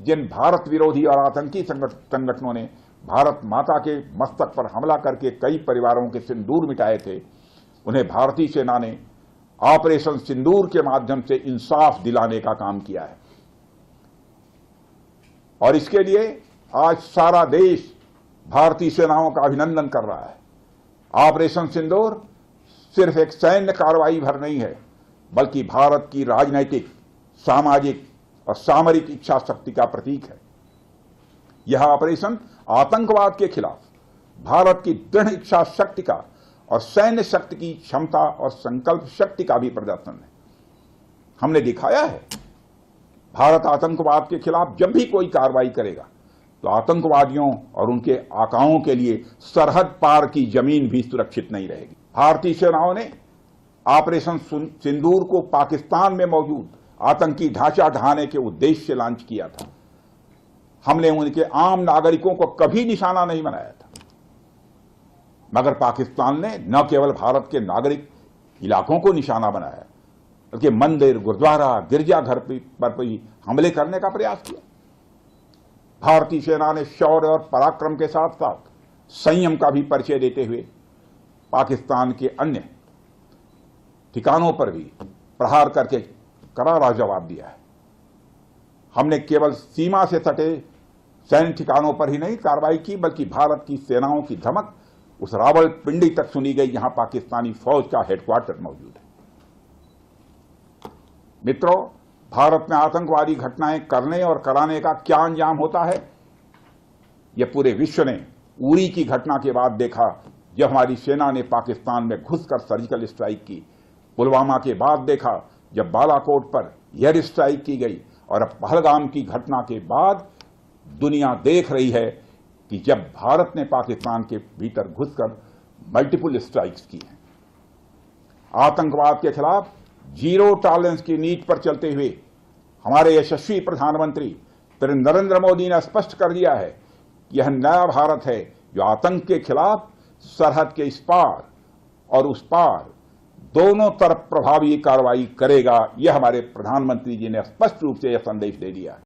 जिन भारत विरोधी और आतंकी संगठनों ने भारत माता के मस्तक पर हमला करके कई परिवारों के सिंदूर मिटाए थे, उन्हें भारतीय सेना ने ऑपरेशन सिंदूर के माध्यम से इंसाफ दिलाने का काम किया है। और इसके लिए आज सारा देश भारतीय सेनाओं का अभिनंदन कर रहा है। ऑपरेशन सिंदूर सिर्फ एक सैन्य कार्रवाई भर नहीं है, बल्कि भारत की राजनैतिक, सामाजिक और सामरिक इच्छा शक्ति का प्रतीक है। यह ऑपरेशन आतंकवाद के खिलाफ भारत की दृढ़ इच्छा शक्ति का और सैन्य शक्ति की क्षमता और संकल्प शक्ति का भी प्रदर्शन है। हमने दिखाया है, भारत आतंकवाद के खिलाफ जब भी कोई कार्रवाई करेगा तो आतंकवादियों और उनके आकाओं के लिए सरहद पार की जमीन भी सुरक्षित नहीं रहेगी। भारतीय सेनाओं ने ऑपरेशन सिंदूर को पाकिस्तान में मौजूद आतंकी ढांचा ढहाने के उद्देश्य से लॉन्च किया था। हमने उनके आम नागरिकों को कभी निशाना नहीं बनाया था, मगर पाकिस्तान ने न केवल भारत के नागरिक इलाकों को निशाना बनाया, बल्कि मंदिर, गुरुद्वारा, गिरजाघर पर भी हमले करने का प्रयास किया। भारतीय सेना ने शौर्य और पराक्रम के साथ साथ संयम का भी परिचय देते हुए पाकिस्तान के अन्य ठिकानों पर भी प्रहार करके करारा जवाब दिया है। हमने केवल सीमा से सटे सैन्य ठिकानों पर ही नहीं कार्रवाई की, बल्कि भारत की सेनाओं की धमक उस रावलपिंडी तक सुनी गई, जहां पाकिस्तानी फौज का हेडक्वार्टर मौजूद है। मित्रों, भारत में आतंकवादी घटनाएं करने और कराने का क्या अंजाम होता है, यह पूरे विश्व ने उरी की घटना के बाद देखा, जब हमारी सेना ने पाकिस्तान में घुसकर सर्जिकल स्ट्राइक की। पुलवामा के बाद देखा, जब बालाकोट पर एयर स्ट्राइक की गई, और अब पहलगाम की घटना के बाद दुनिया देख रही है कि जब भारत ने पाकिस्तान के भीतर घुसकर मल्टीपल स्ट्राइक्स की हैं। आतंकवाद के खिलाफ जीरो टॉलरेंस की नीति पर चलते हुए हमारे यशस्वी प्रधानमंत्री नरेंद्र मोदी ने स्पष्ट कर दिया है कि यह नया भारत है जो आतंक के खिलाफ सरहद के इस पार और उस पार दोनों तरफ प्रभावी कार्रवाई करेगा। यह हमारे प्रधानमंत्री जी ने स्पष्ट रूप से यह संदेश दे दिया है।